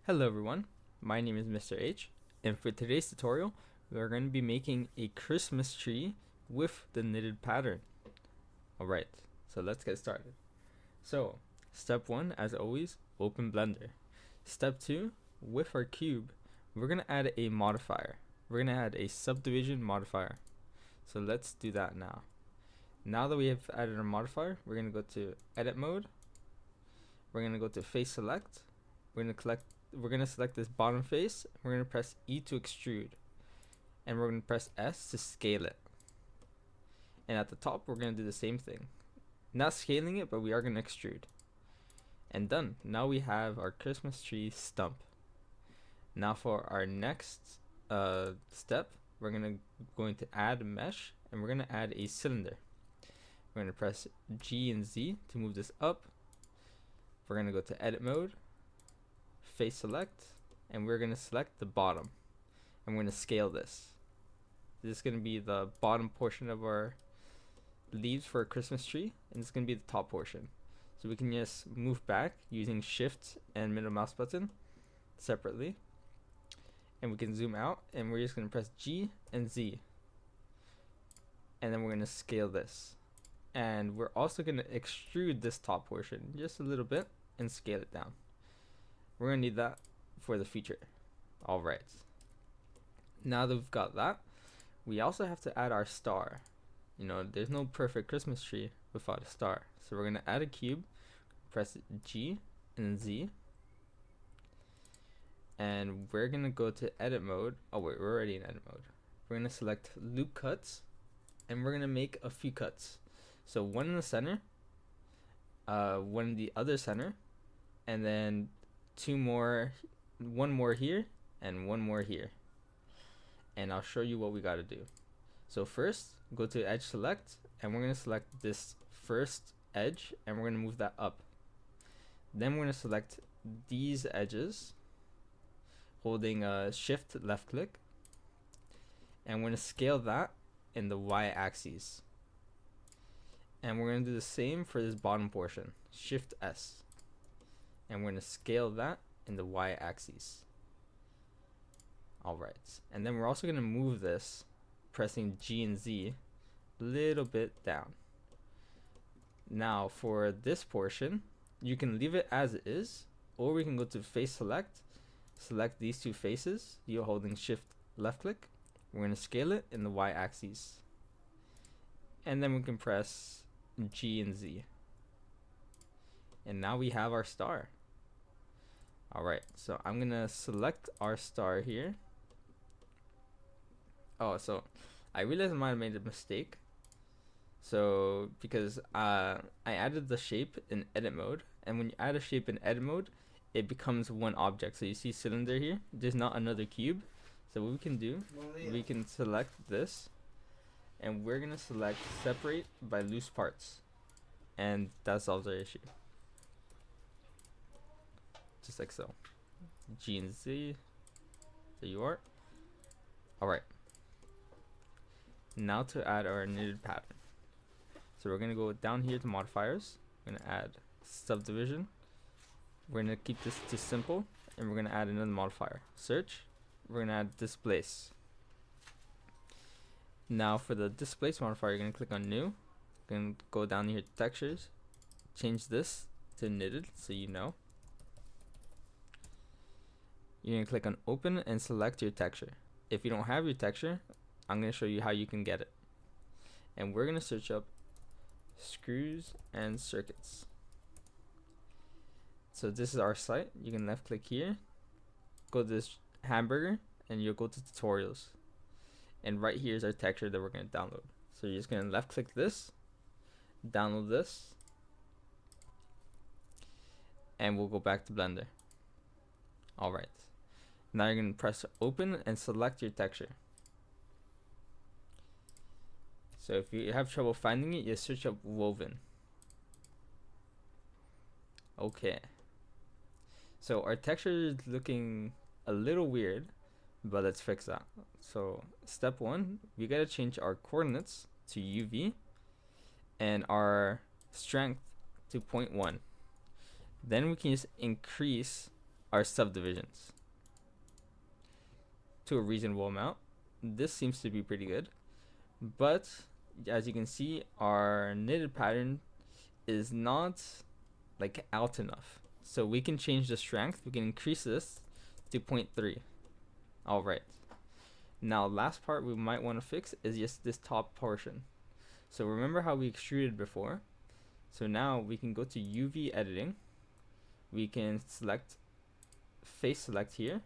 Hello everyone, my name is Mr. H, and for today's tutorial, we are going to be making a Christmas tree with the knitted pattern. Alright, so let's get started. So, step 1, as always, open Blender. Step 2, with our cube, we're going to add a modifier. We're going to add a subdivision modifier. So let's do that now. Now that we have added a modifier, we're going to go to edit mode. We're going to go to face select. We're going to select this bottom face. We're going to press E to extrude. And we're going to press S to scale it. And at the top, we're going to do the same thing. Not scaling it, but we are going to extrude. And done. Now we have our Christmas tree stump. Now for our next step, we're going to add a mesh, and we're going to add a cylinder. We're going to press G and Z to move this up. We're going to go to edit mode, face select, and we're going to select the bottom. And we're going to scale this. This is going to be the bottom portion of our leaves for a Christmas tree, and it's going to be the top portion. So we can just move back using shift and middle mouse button separately. And we can zoom out, and we're just going to press G and Z. And then we're going to scale this. And we're also going to extrude this top portion just a little bit and scale it down. We're going to need that for the future. Alright. Now that we've got that, we also have to add our star. You know, there's no perfect Christmas tree without a star. So we're going to add a cube, press G and Z. And we're going to go to edit mode. Oh wait, we're already in edit mode. We're going to select loop cuts, and we're going to make a few cuts. So one in the center, one in the other center, and then one more here, and one more here. And I'll show you what we got to do. So first, go to edge select, and we're going to select this first edge, and we're going to move that up. Then we're going to select these edges, holding shift left click, and we're going to scale that in the Y axis. And we're going to do the same for this bottom portion, shift S. And we're going to scale that in the Y axis. Alright, and then we're also going to move this, pressing G and Z, a little bit down. Now for this portion, you can leave it as it is, or we can go to face select, select these two faces, you're holding shift left click. We're going to scale it in the Y axis. And then we can press G and Z. And now we have our star. Alright, so I'm going to select our star here. Oh, so I realized I might have made a mistake. So, because I added the shape in edit mode, and when you add a shape in edit mode, it becomes one object. So you see cylinder here, there's not another cube. So what we can do, we can select this, and we're going to select separate by loose parts. And that solves our issue. Just like so. G and Z. There you are. Alright. Now to add our knitted pattern. So we're going to go down here to modifiers. We're going to add subdivision. We're going to keep this to simple. And we're going to add another modifier. Search. We're going to add displace. Now for the displace modifier, you're going to click on new. You're going to go down here to textures. Change this to knitted so you know. You're going to click on open and select your texture. If you don't have your texture, I'm going to show you how you can get it. And we're going to search up screws and circuits. So this is our site. You can left click here, go to this hamburger, and you'll go to tutorials. And right here is our texture that we're going to download. So you're just going to left click this, download this, and we'll go back to Blender. Alright. Now you're going to press open and select your texture. So if you have trouble finding it, you search up woven. Okay. So our texture is looking a little weird, but let's fix that. So step 1, we gotta change our coordinates to UV and our strength to 0.1. Then we can just increase our subdivisions to a reasonable amount. This seems to be pretty good, but as you can see, our knitted pattern is not like out enough. So we can change the strength. We can increase this to 0.3. All right. Now, last part we might want to fix is just this top portion. So remember how we extruded before? So now we can go to UV editing. We can select face select here.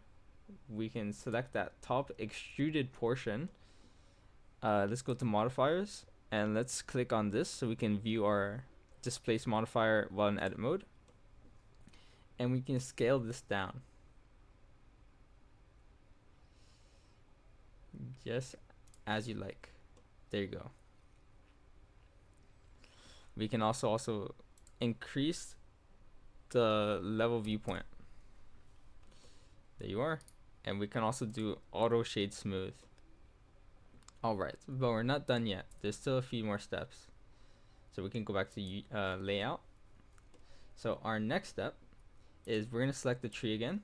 We can select that top extruded portion. Let's go to modifiers and let's click on this so we can view our displace modifier while in edit mode. And we can scale this down just as you like. There you go. We can also increase the level viewpoint. There you are. And we can also do auto shade smooth. Alright, but we're not done yet. There's still a few more steps. So we can go back to layout. So our next step is we're going to select the tree again.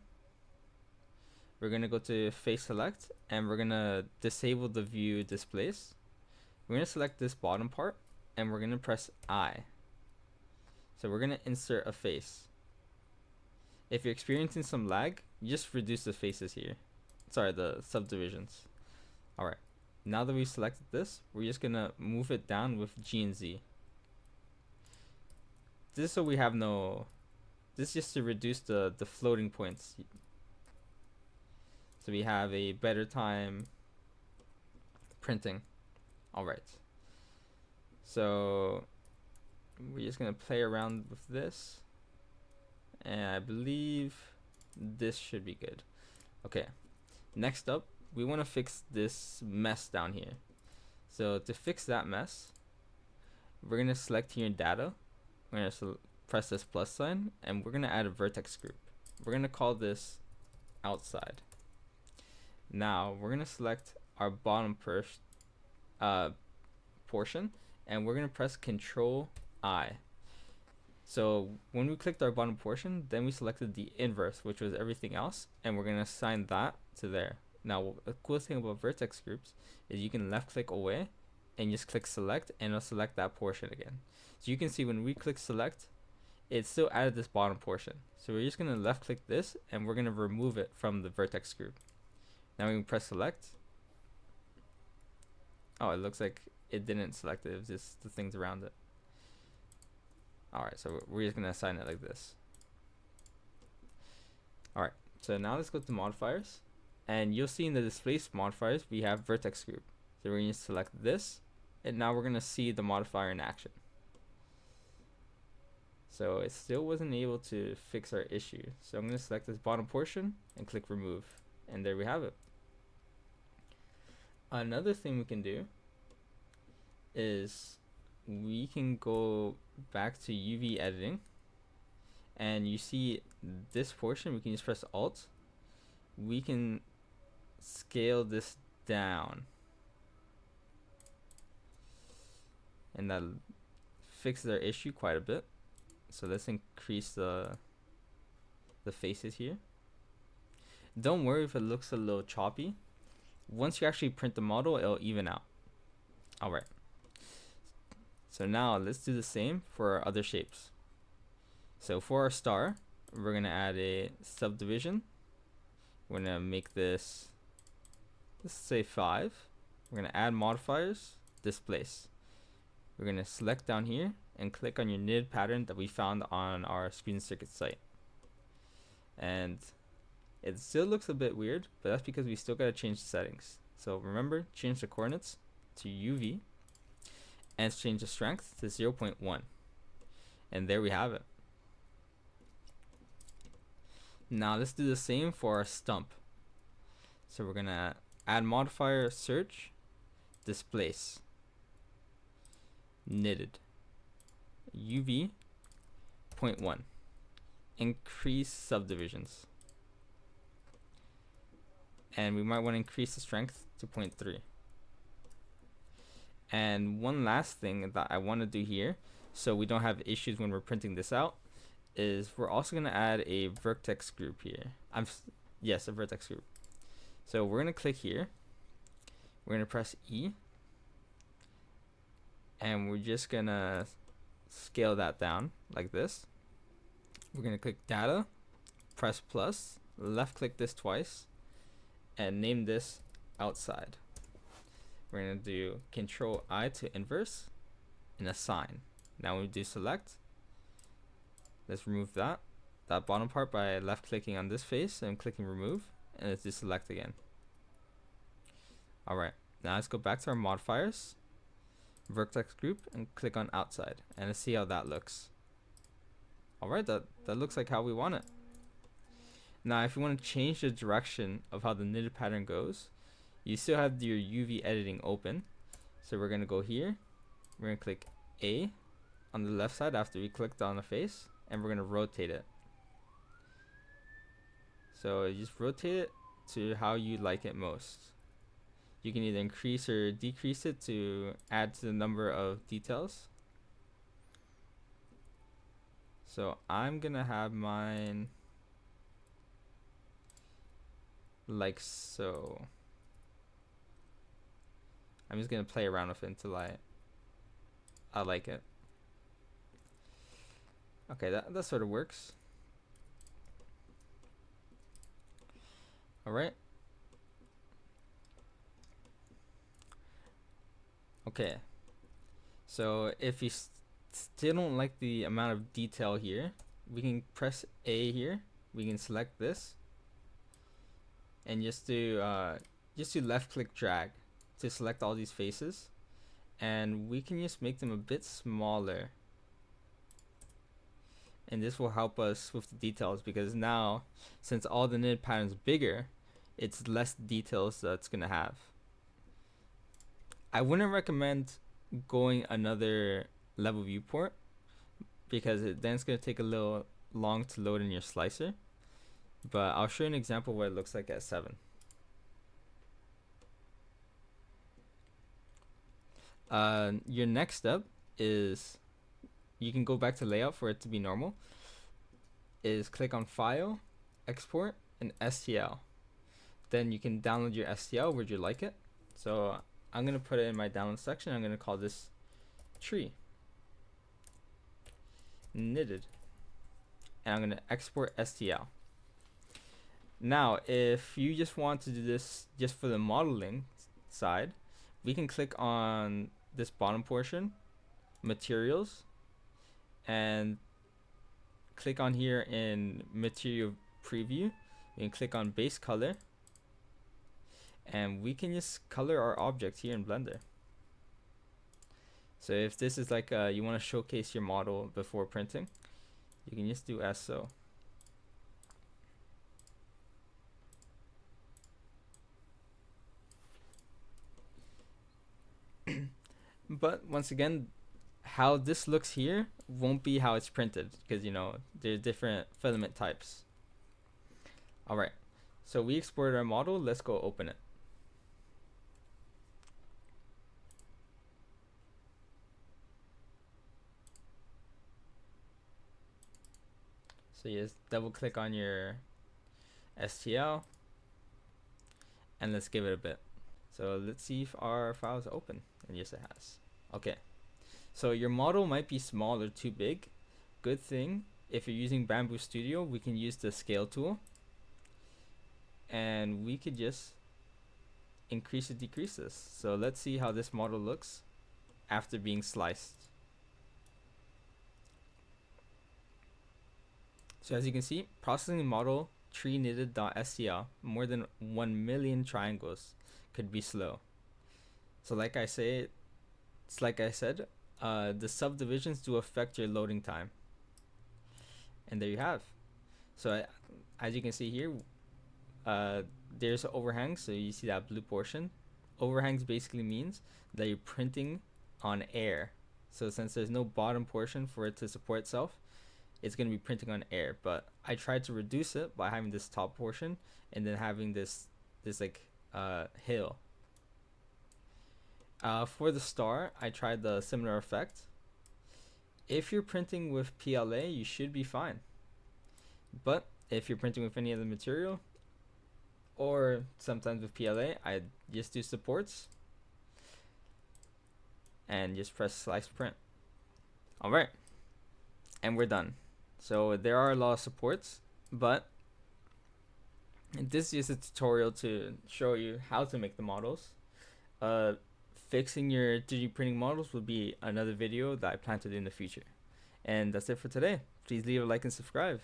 We're going to go to face select and we're going to disable the view displace. We're going to select this bottom part and we're going to press I. So we're going to insert a face. If you're experiencing some lag, just reduce the faces here. Sorry, the subdivisions. Alright, now that we've selected this, we're just going to move it down with G and Z. This is so we have no... This is just to reduce the floating points. So we have a better time printing. Alright. So we're just going to play around with this. And I believe this should be good. Okay. Next up, we want to fix this mess down here. So to fix that mess, we're going to select here in data. We're going to press this plus sign and we're going to add a vertex group. We're going to call this outside. Now we're going to select our bottom portion and we're going to press Control I. So when we clicked our bottom portion, then we selected the inverse, which was everything else, and we're going to assign that to there. Now, the coolest thing about vertex groups is you can left click away and just click select and it'll select that portion again. So you can see when we click select, it still added this bottom portion. So we're just going to left click this and we're going to remove it from the vertex group. Now we can press select. Oh, it looks like it didn't select it. It was just the things around it. Alright, so we're just going to assign it like this. Alright, so now let's go to modifiers. And you'll see in the displace modifiers, we have vertex group. So we're going to select this. And now we're going to see the modifier in action. So it still wasn't able to fix our issue. So I'm going to select this bottom portion and click remove. And there we have it. Another thing we can do is we can go back to UV editing and you see this portion, we can just press Alt. We can scale this down and that fixes our issue quite a bit. So let's increase the faces here. Don't worry if it looks a little choppy. Once you actually print the model, it'll even out. Alright. So now let's do the same for our other shapes. So for our star, we're going to add a subdivision. We're going to make this, let's say 5. We're going to add modifiers, displace. We're going to select down here and click on your knitted pattern that we found on our ScrewsandCircuits site. And it still looks a bit weird, but that's because we still got to change the settings. So remember, change the coordinates to UV. And change the strength to 0.1. And there we have it. Now let's do the same for our stump. So we're going to add modifier search, displace, knitted, UV, 0.1. Increase subdivisions. And we might want to increase the strength to 0.3. And one last thing that I want to do here, so we don't have issues when we're printing this out, is we're also gonna add a vertex group here. Yes, a vertex group. So we're gonna click here. We're gonna press E, and we're just gonna scale that down like this. We're gonna click data, press plus, left click this twice, and name this outside. We're gonna do Control I to inverse and assign. Now when we do select, let's remove that bottom part by left clicking on this face and clicking remove, and let's do select again. Alright, now let's go back to our modifiers, vertex group, and click on outside, and let's see how that looks. Alright, that looks like how we want it. Now if you want to change the direction of how the knitted pattern goes, you still have your UV editing open. So we're going to go here, we're going to click A on the left side after we clicked on the face, and we're going to rotate it. So you just rotate it to how you like it most. You can either increase or decrease it to add to the number of details. So I'm gonna have mine like so. I'm just gonna play around with it until I like it. Okay, that sort of works. Alright. Okay. So if you still don't like the amount of detail here, we can press A here. We can select this and just do left click drag to select all these faces, and we can just make them a bit smaller, and this will help us with the details, because now since all the knit pattern's bigger, it's less details that's gonna have. I wouldn't recommend going another level viewport, because then it's gonna take a little long to load in your slicer, but I'll show you an example of what it looks like at 7. Your next step is, you can go back to layout for it to be normal, is click on file, export, and STL. Then you can download your STL where you like it. So I'm gonna put it in my download section. I'm gonna call this tree knitted, and I'm gonna export STL. Now if you just want to do this just for the modeling side, we can click on this bottom portion, materials, and click on here in material preview. You can click on base color, and we can just color our object here in Blender. So if this is like you want to showcase your model before printing, you can just do as so. But once again, how this looks here won't be how it's printed, because you know there's different filament types. Alright, so we exported our model. Let's go open it. So you just double click on your STL, and let's give it a bit. So let's see if our file is open, and yes it has. Okay, so your model might be small or too big. Good thing, if you're using Bamboo Studio, we can use the scale tool, and we could just increase or decrease this. So let's see how this model looks after being sliced. So as you can see, processing model tree knitted.stl, more than 1 million triangles, could be slow. So like I said, the subdivisions do affect your loading time. And there you have. So as you can see here, there's an overhang, so you see that blue portion. Overhangs basically means that you're printing on air. So since there's no bottom portion for it to support itself, it's going to be printing on air. But I tried to reduce it by having this top portion and then having this like hill. For the star, I tried the similar effect. If you're printing with PLA, you should be fine. But if you're printing with any other material, or sometimes with PLA, I just do supports and just press slice print. Alright, and we're done. So there are a lot of supports, but this is just a tutorial to show you how to make the models. Fixing your 3D printing models will be another video that I plan to do in the future. And that's it for today. Please leave a like and subscribe.